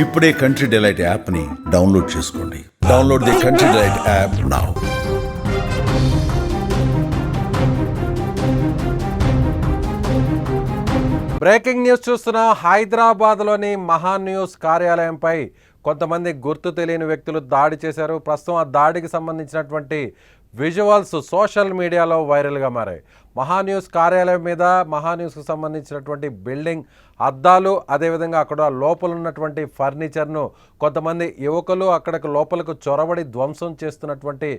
ఇప్పుడే country delight యాప్ని download చేసుకోండి. Download the country delight app now. Breaking news చూస్తున్న హైదరాబాద్లోని మహాన్యూస్ కార్యాలయంపై కొంతమంది గుర్తు తెలియని వ్యక్తులు దాడి చేశారు. ప్రస్తుతం ఆ దాడికి సంబంధించినటువంటి విజువల్స్ సోషల్ మీడియాలో వైరల్గా మారాయి. మహాన్యూస్ కార్యాలయం మీద మహాన్యూస్కు సంబంధించినటువంటి బిల్డింగ్ అద్దాలు, అదేవిధంగా అక్కడ లోపల ఉన్నటువంటి ఫర్నిచర్ను కొంతమంది యువకులు అక్కడికి లోపలకు చొరబడి ధ్వంసం చేస్తున్నటువంటి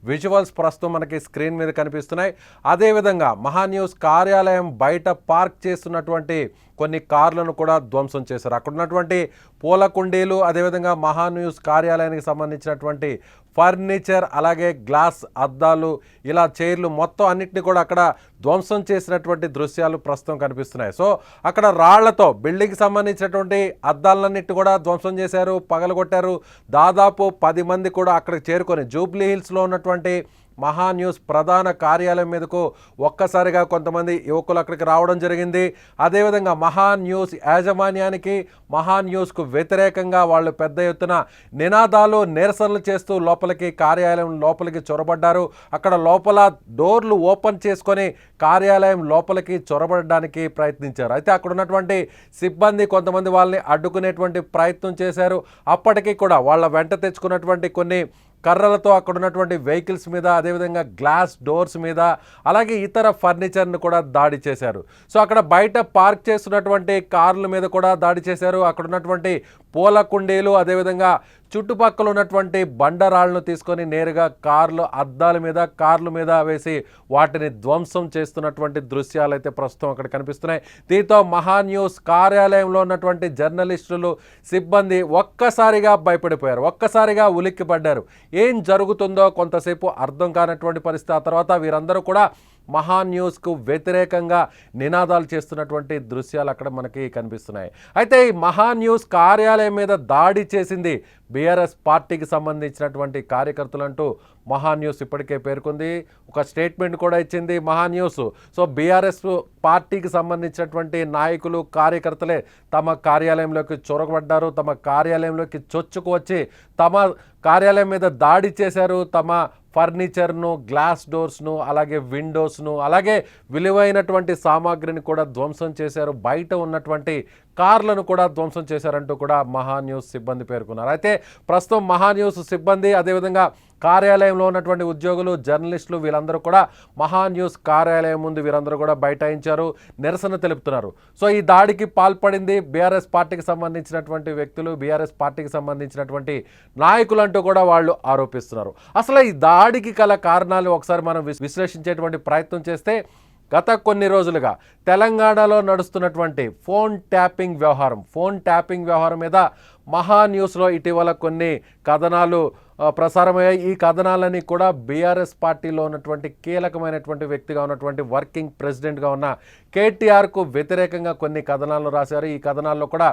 విజువల్స్ ప్రస్తుతం మనకి స్క్రీన్ మీద కనిపిస్తున్నాయి. అదేవిధంగా మహాన్యూస్ కార్యాలయం బయట పార్క్ చేస్తున్నటువంటి కొన్ని కార్లను కూడా ధ్వంసం చేశారు. అక్కడ ఉన్నటువంటి పూల కుండీలు, అదేవిధంగా మహాన్యూస్ కార్యాలయానికి సంబంధించినటువంటి ఫర్నిచర్, అలాగే గ్లాస్ అద్దాలు, ఇలా చైర్లు మొత్తం అన్నిటిని కూడా అక్కడ ధ్వంసం చేసినటువంటి దృశ్యాలు ప్రస్తుతం కనిపిస్తున్నాయి. సో అక్కడ రాళ్లతో బిల్డింగ్కి సంబంధించినటువంటి అద్దాలన్నిటి కూడా ధ్వంసం చేశారు, పగలగొట్టారు. దాదాపు 10 మంది కూడా అక్కడికి చేరుకొని జూబ్లీ హిల్స్లో ఉన్నటువంటి మహాన్యూస్ ప్రధాన కార్యాలయం మీదకు ఒక్కసారిగా కొంతమంది యువకులు అక్కడికి రావడం జరిగింది. అదేవిధంగా మహాన్యూస్ యాజమాన్యానికి, మహాన్యూస్కు వ్యతిరేకంగా వాళ్ళు పెద్ద ఎత్తున నినాదాలు, నిరసనలు చేస్తూ కార్యాలయం లోపలికి చొరబడ్డారు. అక్కడ లోపల డోర్లు ఓపెన్ చేసుకొని కార్యాలయం లోపలికి చొరబడడానికి ప్రయత్నించారు. అయితే అక్కడ ఉన్నటువంటి సిబ్బంది కొంతమంది వాళ్ళని అడ్డుకునేటువంటి ప్రయత్నం చేశారు. అప్పటికీ కూడా వాళ్ళ వెంట తెచ్చుకున్నటువంటి కొన్ని కర్రలతో అక్కడ ఉన్నటువంటి వెహికల్స్ మీద, అదేవిధంగా గ్లాస్ డోర్స్ మీద, అలాగే ఇతర ఫర్నిచర్ను కూడా దాడి చేశారు. సో అక్కడ బయట పార్క్ చేస్తున్నటువంటి కార్ల మీద కూడా దాడి చేశారు. అక్కడ ఉన్నటువంటి పూల కుండీలు, అదేవిధంగా చుట్టుపక్కల ఉన్నటువంటి బండరాళ్లను తీసుకొని నేరుగా కార్ల మీద వేసి వాటిని ధ్వంసం చేస్తున్నటువంటి దృశ్యాలు అయితే ప్రస్తుతం అక్కడ కనిపిస్తున్నాయి. దీంతో మహాన్యూస్ కార్యాలయంలో ఉన్నటువంటి జర్నలిస్టులు, సిబ్బంది ఒక్కసారిగా భయపడిపోయారు, ఒక్కసారిగా ఉలిక్కిపడ్డారు. ఏం జరుగుతుందో కొంతసేపు అర్థం కానటువంటి పరిస్థితి. ఆ తర్వాత వీరందరూ కూడా మహాన్యూస్కు వ్యతిరేకంగా నినాదాలు చేస్తున్నటువంటి దృశ్యాలు అక్కడ మనకి కనిపిస్తున్నాయి. అయితే ఈ మహాన్యూస్ కార్యాలయం మీద దాడి చేసింది బీఆర్ఎస్ పార్టీకి సంబంధించినటువంటి కార్యకర్తలంటూ మహాన్యూస్ ఇప్పటికే పేర్కొంది. ఒక స్టేట్మెంట్ కూడా ఇచ్చింది మహాన్యూస్. సో బీఆర్ఎస్ పార్టీకి సంబంధించినటువంటి నాయకులు, కార్యకర్తలే తమ కార్యాలయంలోకి చొరబడ్డారు, తమ కార్యాలయంలోకి చొచ్చుకు వచ్చి తమ కార్యాలయం మీద దాడి చేశారు. తమ ఫర్నిచర్ను, గ్లాస్ డోర్స్ను, అలాగే విండోస్ను, అలాగే విలువైనటువంటి సామాగ్రిని కూడా ధ్వంసం చేశారు. బయట ఉన్నటువంటి కార్లను కూడా ధ్వంసం చేశారంటూ కూడా మహాన్యూస్ సిబ్బంది పేర్కొన్నారు. అయితే ప్రస్తుతం మహాన్యూస్ సిబ్బంది, అదేవిధంగా కార్యాలయంలో ఉన్నటువంటి ఉద్యోగులు, జర్నలిస్టులు వీళ్ళందరూ కూడా మహాన్యూస్ కార్యాలయం ముందు వీరందరూ కూడా బైఠాయించారు, నిరసన తెలుపుతున్నారు. సో ఈ దాడికి పాల్పడింది బీఆర్ఎస్ పార్టీకి సంబంధించినటువంటి వ్యక్తులు, బీఆర్ఎస్ పార్టీకి సంబంధించినటువంటి నాయకులు అంటూ కూడా వాళ్ళు ఆరోపిస్తున్నారు. అసలు ఈ దాడికి గల కారణాలు ఒకసారి మనం విశ్లేషించేటువంటి ప్రయత్నం చేస్తే, గత కొన్ని రోజులుగా తెలంగాణలో నడుస్తున్నటువంటి ఫోన్ ట్యాపింగ్ వ్యవహారం మీద మహాన్యూస్లో ఇటీవల కొన్ని కథనాలు ప్రసారమయ్యాయి. ఈ కథనాలని కూడా బీఆర్ఎస్ పార్టీలో ఉన్నటువంటి కీలకమైనటువంటి వ్యక్తిగా ఉన్నటువంటి వర్కింగ్ ప్రెసిడెంట్గా ఉన్న కేటీఆర్కు వ్యతిరేకంగా కొన్ని కథనాలను రాశారు. ఈ కథనాల్లో కూడా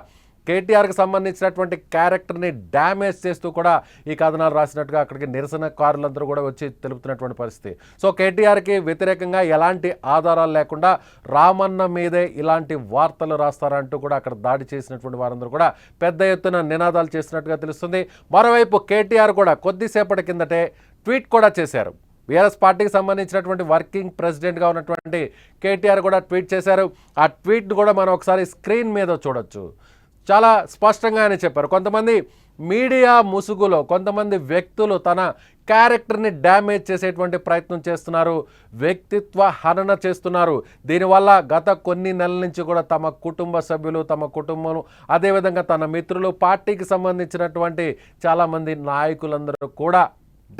కేటీఆర్కి సంబంధించినటువంటి క్యారెక్టర్ని డ్యామేజ్ చేస్తూ కూడా ఈ కథనాలు రాసినట్టుగా అక్కడికి నిరసనకారులందరూ కూడా వచ్చి తెలుపుతున్నటువంటి పరిస్థితి. సో కేటీఆర్కి వ్యతిరేకంగా ఎలాంటి ఆధారాలు లేకుండా రామన్న మీదే ఇలాంటి వార్తలు రాస్తారంటూ కూడా అక్కడ దాడి చేసినటువంటి వారందరూ కూడా పెద్ద ఎత్తున నినాదాలు చేసినట్టుగా తెలుస్తుంది. మరోవైపు కేటీఆర్ కూడా కొద్దిసేపటి కిందటే ట్వీట్ కూడా చేశారు. బీఆర్ఎస్ పార్టీకి సంబంధించినటువంటి వర్కింగ్ ప్రెసిడెంట్గా ఉన్నటువంటి కేటీఆర్ కూడా ట్వీట్ చేశారు. ఆ ట్వీట్ కూడా మనం ఒకసారి స్క్రీన్ మీద చూడొచ్చు. చాలా స్పష్టంగా ఆయన చెప్పారు, కొంతమంది మీడియా ముసుగులో కొంతమంది వ్యక్తులు తన క్యారెక్టర్ని డ్యామేజ్ చేసేటువంటి ప్రయత్నం చేస్తున్నారు, వ్యక్తిత్వ హనన చేస్తున్నారు. దీనివల్ల గత కొన్ని నెలల నుంచి కూడా తమ కుటుంబ సభ్యులు, తమ కుటుంబం, అదేవిధంగా తన మిత్రులు, పార్టీకి సంబంధించినటువంటి చాలామంది నాయకులందరూ కూడా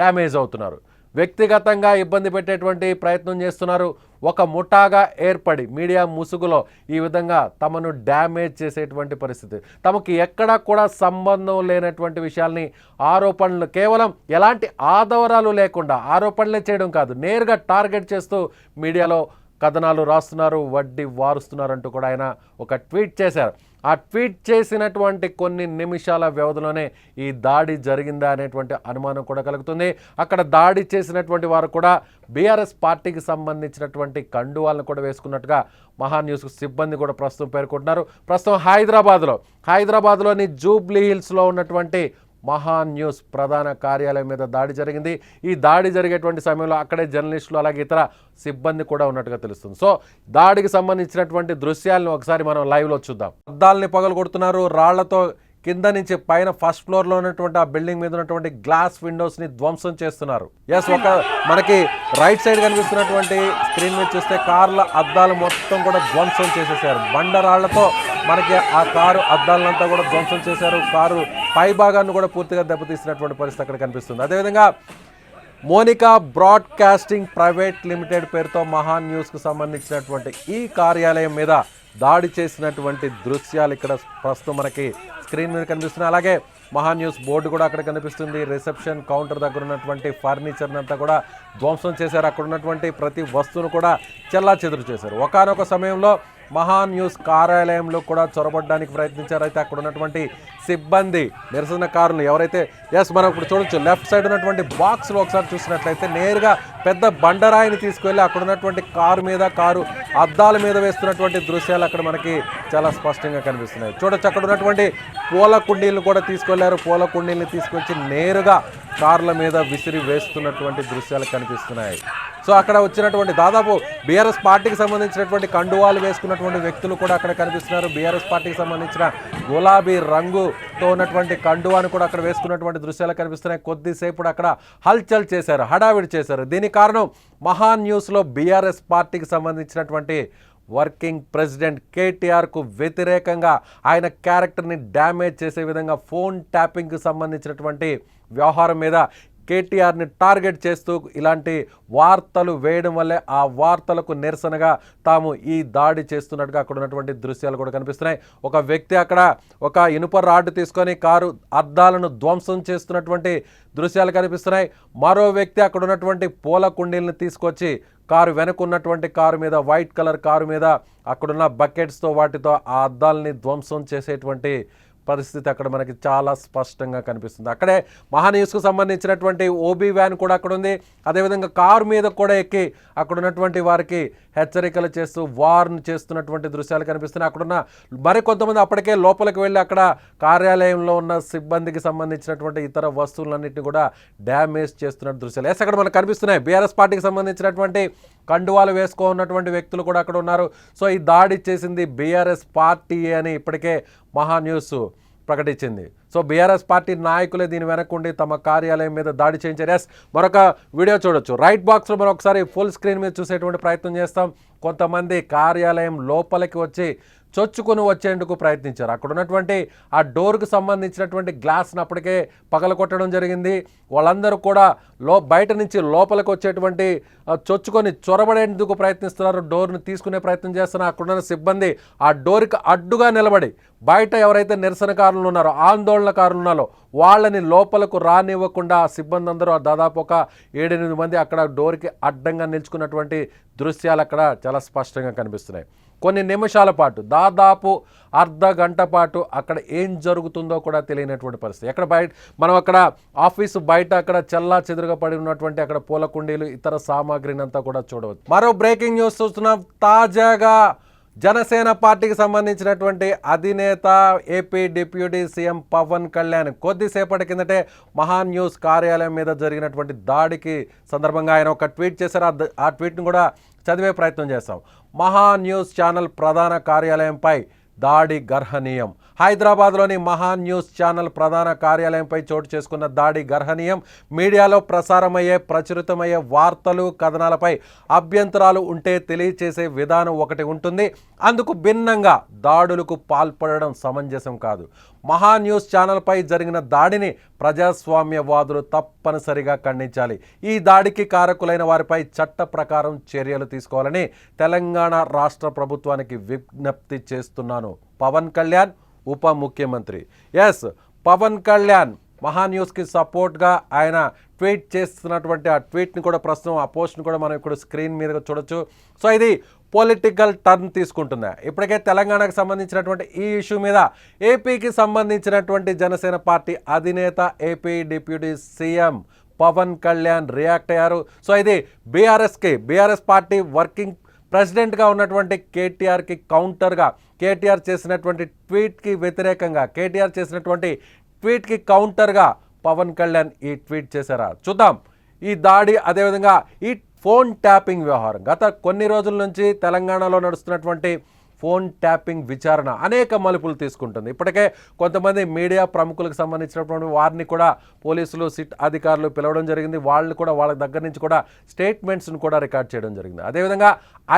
డ్యామేజ్ అవుతున్నారు, వ్యక్తిగతంగా ఇబ్బంది పెట్టేటువంటి ప్రయత్నం చేస్తున్నారు. ఒక ముఠాగా ఏర్పడి మీడియా ముసుగులో ఈ విధంగా తమను డ్యామేజ్ చేసేటువంటి పరిస్థితి. తమకు ఎక్కడా కూడా సంబంధం లేనటువంటి విషయాల్ని, ఆరోపణలు, కేవలం ఎలాంటి ఆధారాలు లేకుండా ఆరోపణలే చేయడం కాదు, నేరుగా టార్గెట్ చేస్తూ మీడియాలో కథనాలు రాస్తున్నారు, వడ్డీ వారుస్తున్నారు అంటూ కూడా ఆయన ఒక ట్వీట్ చేశారు. ఆ ట్వీట్ చేసినటువంటి కొన్ని నిమిషాల వ్యవధిలోనే ఈ దాడి జరిగిందా అనేటువంటి అనుమానం కూడా కలుగుతుంది. అక్కడ దాడి చేసినటువంటి వారు కూడా బీఆర్ఎస్ పార్టీకి సంబంధించినటువంటి కండువాలను కూడా వేసుకున్నట్టుగా మహా న్యూస్ సిబ్బంది కూడా ప్రస్తుతం పేర్కొంటున్నారు. ప్రస్తుతం హైదరాబాద్లోని జూబ్లీ హిల్స్లో ఉన్నటువంటి మహా న్యూస్ ప్రధాన కార్యాలయం మీద దాడి జరిగింది. ఈ దాడి జరిగేటువంటి సమయంలో అక్కడే జర్నలిస్టులు అలాగే ఇతర సిబ్బంది కూడా ఉన్నట్టుగా తెలుస్తుంది. సో దాడికి సంబంధించినటువంటి దృశ్యాలను ఒకసారి మనం లైవ్లో చూద్దాం. అద్దాలని పగలు కొడుతున్నారు, రాళ్లతో కింద నుంచి పైన ఫస్ట్ ఫ్లోర్లో ఉన్నటువంటి ఆ బిల్డింగ్ మీద ఉన్నటువంటి గ్లాస్ విండోస్ని ధ్వంసం చేస్తున్నారు. మనకి రైట్ సైడ్ కనిపిస్తున్నటువంటి స్క్రీన్ మీద చూస్తే కార్ల అద్దాలు మొత్తం కూడా ధ్వంసం చేసేసారు. బండరాళ్లతో మనకి ఆ కారు అద్దాలంతా కూడా ధ్వంసం చేశారు. కారు పై భాగాన్ని కూడా పూర్తిగా దెబ్బతీసినటువంటి పరిస్థితి అక్కడ కనిపిస్తుంది. అదేవిధంగా మోనికా బ్రాడ్కాస్టింగ్ ప్రైవేట్ లిమిటెడ్ పేరుతో మహా న్యూస్కు సంబంధించినటువంటి ఈ కార్యాలయం మీద దాడి చేసినటువంటి దృశ్యాలు ఇక్కడ ప్రస్తుతం మనకి స్క్రీన్ మీద కనిపిస్తున్నాయి. అలాగే మహా న్యూస్ బోర్డు కూడా అక్కడ కనిపిస్తుంది. రిసెప్షన్ కౌంటర్ దగ్గర ఉన్నటువంటి ఫర్నిచర్ని అంతా కూడా ధ్వంసం చేశారు. అక్కడ ఉన్నటువంటి ప్రతి వస్తువును కూడా చెల్లాచెదురు చేశారు. ఒకానొక సమయంలో మహా న్యూస్ కార్యాలయంలో కూడా చొరబడడానికి ప్రయత్నించారు. అయితే అక్కడ ఉన్నటువంటి సిబ్బంది నిరసనకారులు ఎవరైతే మనం ఇప్పుడు చూడొచ్చు లెఫ్ట్ సైడ్ ఉన్నటువంటి బాక్స్లో ఒకసారి చూసినట్లయితే నేరుగా పెద్ద బండరాయిని తీసుకువెళ్ళి అక్కడ ఉన్నటువంటి కారు అద్దాల మీద వేస్తున్నటువంటి దృశ్యాలు అక్కడ మనకి చాలా స్పష్టంగా కనిపిస్తున్నాయి. చూడొచ్చు అక్కడ ఉన్నటువంటి పూల కుండీలను కూడా తీసుకెళ్లారు. పూల కుండీలను తీసుకొచ్చి నేరుగా కార్ల మీద విసిరి వేస్తున్నటువంటి దృశ్యాలు కనిపిస్తున్నాయి. సో అక్కడ వచ్చినటువంటి దాదాపు బీఆర్ఎస్ పార్టీకి సంబంధించినటువంటి కండువాలు వేసుకున్నటువంటి వ్యక్తులు కూడా అక్కడ కనిపిస్తున్నారు. బీఆర్ఎస్ పార్టీకి సంబంధించిన గులాబీ రంగుతో ఉన్నటువంటి కండువాను కూడా అక్కడ వేసుకున్నటువంటి దృశ్యాలు కనిపిస్తున్నాయి. కొద్దిసేపు అక్కడ హల్చల్ చేశారు, హడావిడి చేశారు. దీనికి కారణం మహా న్యూస్లో బీఆర్ఎస్ పార్టీకి సంబంధించినటువంటి వర్కింగ్ ప్రెసిడెంట్ కేటీఆర్కు వ్యతిరేకంగా ఆయన క్యారెక్టర్ని డ్యామేజ్ చేసే విధంగా ఫోన్ ట్యాపింగ్కి సంబంధించినటువంటి వ్యవహారం మీద కేటీఆర్ని టార్గెట్ చేస్తూ ఇలాంటి వార్తలు వేయడం వల్లే ఆ వార్తలకు నిరసనగా తాము ఈ దాడి చేస్తున్నట్టుగా అక్కడ ఉన్నటువంటి దృశ్యాలు కూడా కనిపిస్తున్నాయి. ఒక వ్యక్తి అక్కడ ఒక ఇనుప రాడ్డు తీసుకొని కారు అద్దాలను ధ్వంసం చేస్తున్నటువంటి దృశ్యాలు కనిపిస్తున్నాయి. మరో వ్యక్తి అక్కడ ఉన్నటువంటి పూల కుండీలను తీసుకొచ్చి కారు వెనుకున్నటువంటి కారు మీద వైట్ కలర్ కారు మీద అక్కడున్న బకెట్స్తో వాటితో ఆ అద్దాలని ధ్వంసం చేసేటువంటి పరిస్థితి అక్కడ మనకి చాలా స్పష్టంగా కనిపిస్తుంది. అక్కడే మహా న్యూస్కు సంబంధించినటువంటి ఓబీ వ్యాన్ కూడా అక్కడ ఉంది. అదేవిధంగా కారు మీద కూడా ఎక్కి అక్కడ ఉన్నటువంటి వారికి హెచ్చరికలు చేస్తూ వార్న్ చేస్తున్నటువంటి దృశ్యాలు కనిపిస్తున్నాయి. అక్కడున్న మరికొంతమంది అప్పటికే లోపలికి వెళ్ళి అక్కడ కార్యాలయంలో ఉన్న సిబ్బందికి సంబంధించినటువంటి ఇతర వస్తువులన్నింటినీ కూడా డ్యామేజ్ చేస్తున్న దృశ్యాలు అక్కడ మనకు కనిపిస్తున్నాయి. బీఆర్ఎస్ పార్టీకి సంబంధించినటువంటి కండువాలు వేసుకోన్నటువంటి వ్యక్తులు కూడా అక్కడ ఉన్నారు. సో ఈ దాడి చేసింది బీఆర్ఎస్ పార్టీ అని ఇప్పటికే మహా న్యూస్ ప్రకటించింది. సో బీఆర్ఎస్ పార్టీ నాయకులే దీని వెనకుండి తమ కార్యాలయం మీద దాడి చేయించారు. మరొక వీడియో చూడొచ్చు. రైట్ బాక్స్లో మనం ఒకసారి ఫుల్ స్క్రీన్ మీద చూసేటువంటి ప్రయత్నం చేస్తాం. కొంతమంది కార్యాలయం లోపలికి వచ్చి చొచ్చుకొని వచ్చేందుకు ప్రయత్నించారు. అక్కడ ఉన్నటువంటి ఆ డోర్కు సంబంధించినటువంటి గ్లాస్ని అప్పటికే పగలగొట్టడం జరిగింది. వాళ్ళందరూ కూడా బయట నుంచి లోపలికి వచ్చేటువంటి చొచ్చుకొని చొరబడేందుకు ప్రయత్నిస్తున్నారు. డోర్ని తీసుకునే ప్రయత్నం చేస్తున్నారు. అక్కడున్న సిబ్బంది ఆ డోర్కి అడ్డుగా నిలబడి బయట ఎవరైతే నిరసనకారులు ఉన్నారో ఆందోళనకారులు ఉన్నారో వాళ్ళని లోపలకు రానివ్వకుండా ఆ సిబ్బంది అందరూ దాదాపు ఒక 7-8 మంది అక్కడ డోర్కి అడ్డంగా నిల్చుకున్నటువంటి దృశ్యాలు అక్కడ చాలా స్పష్టంగా కనిపిస్తున్నాయి. కొన్ని నిమిషాల పాటు దాదాపు అర్ధ గంట పాటు అక్కడ ఏం జరుగుతుందో కూడా తెలియనటువంటి పరిస్థితి. మనం అక్కడ ఆఫీసు బయట అక్కడ చెల్లా చెదురుగా పడి ఉన్నటువంటి అక్కడ పూల కుండీలు ఇతర సామాగ్రిని అంతా కూడా చూడవచ్చు. మరో బ్రేకింగ్ న్యూస్ చూస్తున్నాం. తాజాగా జనసేన పార్టీకి సంబంధించినటువంటి అధినేత AP deputy CM Pawan Kalyan కొద్దిసేపటి కిందటే మహా న్యూస్ కార్యాలయం మీద జరిగినటువంటి దాడికి సందర్భంగా ఆయన ఒక ట్వీట్ చేశారు. ఆ ట్వీట్ను కూడా చదివే ప్రయత్నం చేస్తాం. మహా న్యూస్ ఛానల్ ప్రధాన కార్యాలయంపై దాడి గర్హనీయం. హైదరాబాద్లోని మహా న్యూస్ ఛానల్ ప్రధాన కార్యాలయంపై చోటు చేసుకున్న దాడి గర్హనీయం. మీడియాలో ప్రచురితమయ్యే వార్తలు కథనాలపై అభ్యంతరాలు ఉంటే తెలియచేసే విధానం ఒకటి ఉంటుంది. అందుకు భిన్నంగా దాడులకు పాల్పడడం సమంజసం కాదు. మహా న్యూస్ ఛానల్పై జరిగిన దాడిని ప్రజాస్వామ్యవాదులు తప్పనిసరిగా ఖండించాలి. ఈ దాడికి కారకులైన వారిపై చట్ట ప్రకారం చర్యలు తీసుకోవాలని తెలంగాణ రాష్ట్ర ప్రభుత్వానికి విజ్ఞప్తి చేస్తున్నాను. పవన్ కళ్యాణ్ ఉప ముఖ్యమంత్రి. పవన్ కళ్యాణ్ మహాన్యూస్కి సపోర్ట్గా ఆయన ట్వీట్ చేస్తున్నటువంటి ఆ ట్వీట్ని కూడా ప్రస్తుతం ఆ పోస్ట్ని కూడా మనం ఇప్పుడు స్క్రీన్ మీద చూడొచ్చు. సో ఇది పొలిటికల్ టర్న్ తీసుకుంటుంది. ఇప్పటికే తెలంగాణకు సంబంధించినటువంటి ఈ ఇష్యూ మీద ఏపీకి సంబంధించినటువంటి జనసేన పార్టీ అధినేత AP deputy CM Pawan Kalyan react అయ్యారు. సో ఇది బీఆర్ఎస్ పార్టీ వర్కింగ్ ప్రెసిడెంట్గా ఉన్నటువంటి కేటీఆర్కి కౌంటర్గా కేటీఆర్ చేసినటువంటి ట్వీట్కి వ్యతిరేకంగా కేటీఆర్ చేసినటువంటి ట్వీట్కి కౌంటర్గా పవన్ కళ్యాణ్ ఈ ట్వీట్ చేశారా చూద్దాం. ఈ దాడి అదేవిధంగా ఈ ఫోన్ ట్యాపింగ్ వ్యవహారం గత కొన్ని రోజుల నుంచి తెలంగాణలో నడుస్తున్నటువంటి ఫోన్ ట్యాపింగ్ విచారణ అనేక మలుపులు తీసుకుంటుంది. ఇప్పటికే కొంతమంది మీడియా ప్రముఖులకు సంబంధించినటువంటి వారిని కూడా పోలీసులు సిట్ అధికారులు పిలవడం జరిగింది. వాళ్ళు కూడా వాళ్ళ దగ్గర నుంచి కూడా స్టేట్మెంట్స్ను కూడా రికార్డ్ చేయడం జరిగింది. అదేవిధంగా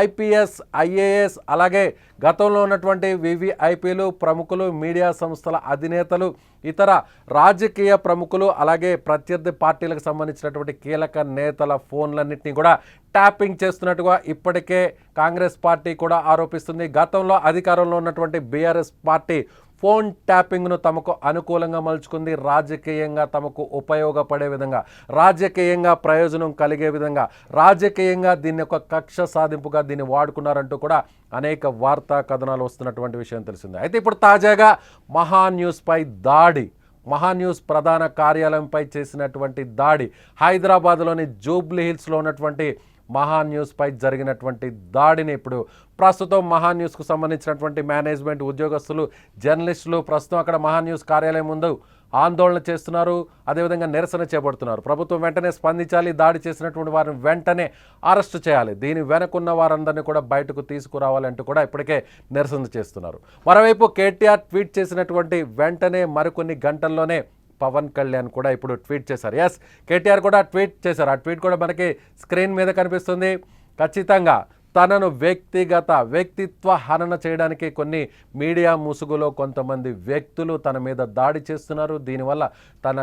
ఐపీఎస్ ఐఏఎస్ అలాగే గతంలో ఉన్నటువంటి వివిఐపీలు ప్రముఖులు మీడియా సంస్థల అధినేతలు ఇతర రాజకీయ ప్రముఖులు అలాగే ప్రత్యర్థి పార్టీలకు సంబంధించినటువంటి కీలక నేతల ఫోన్లన్నింటినీ కూడా ట్యాపింగ్ చేస్తున్నట్టుగా ఇప్పటికే కాంగ్రెస్ పార్టీ కూడా ఆరోపిస్తుంది. గతంలో అధికారంలో ఉన్నటువంటి బీఆర్ఎస్ పార్టీ ఫోన్ ట్యాపింగ్ను తమకు అనుకూలంగా మలుచుకుంది. రాజకీయంగా తమకు ఉపయోగపడే విధంగా రాజకీయంగా ప్రయోజనం కలిగే విధంగా రాజకీయంగా దీన్ని ఒక కక్ష సాధింపుగా దీన్ని వాడుకున్నారంటూ కూడా అనేక వార్తా కథనాలు వస్తున్నటువంటి విషయం తెలిసింది. అయితే ఇప్పుడు తాజాగా మహాన్యూస్పై దాడి మహాన్యూస్ ప్రధాన కార్యాలయంపై చేసినటువంటి దాడి హైదరాబాద్లోని జూబ్లీ హిల్స్లో ఉన్నటువంటి మహాన్యూస్పై జరిగినటువంటి దాడిని ఇప్పుడు ప్రస్తుతం మహాన్యూస్కు సంబంధించినటువంటి మేనేజ్మెంట్ ఉద్యోగస్తులు జర్నలిస్టులు ప్రస్తుతం అక్కడ మహాన్యూస్ కార్యాలయం ముందు ఆందోళన చేస్తున్నారు. అదేవిధంగా నిరసన చేపడుతున్నారు. ప్రభుత్వం వెంటనే స్పందించాలి, దాడి చేసినటువంటి వారిని వెంటనే అరెస్టు చేయాలి, దీని వెనకున్న వారందరినీ కూడా బయటకు తీసుకురావాలంటూ కూడా ఇప్పటికే నిరసన చేస్తున్నారు. మరోవైపు కేటీఆర్ ట్వీట్ చేసినటువంటి వెంటనే మరికొన్ని గంటల్లోనే పవన్ కళ్యాణ్ కూడా ఇప్పుడు ట్వీట్ చేశారు. ఎస్, కేటీఆర్ కూడా ట్వీట్ చేశారు. ఆ ట్వీట్ కూడా మనకి స్క్రీన్ మీద కనిపిస్తుంది. ఖచ్చితంగా తనను వ్యక్తిత్వ హనన చేయడానికి కొన్ని మీడియా ముసుగులో కొంతమంది వ్యక్తులు తన మీద దాడి చేస్తున్నారు. దీనివల్ల తన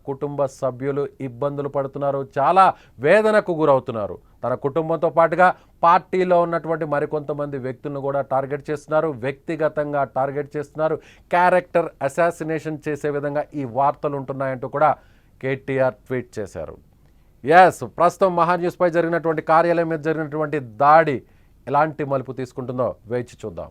కుటుంబ సభ్యులు ఇబ్బందులు పడుతున్నారు, చాలా వేదనకు గురవుతున్నారు. తన కుటుంబంతో పాటుగా పార్టీలో ఉన్నటువంటి మరికొంతమంది వ్యక్తులను కూడా టార్గెట్ చేస్తున్నారు, వ్యక్తిగతంగా టార్గెట్ చేస్తున్నారు. క్యారెక్టర్ అసాసినేషన్ చేసే విధంగా ఈ వార్తలు ఉంటున్నాయంటూ కూడా కేటీఆర్ ట్వీట్ చేశారు. ఎస్, ప్రస్తుతం మహాన్యూస్పై జరిగినటువంటి కార్యాలయం మీద జరిగినటువంటి దాడి ఎలాంటి మలుపు తీసుకుంటుందో వేచి చూద్దాం.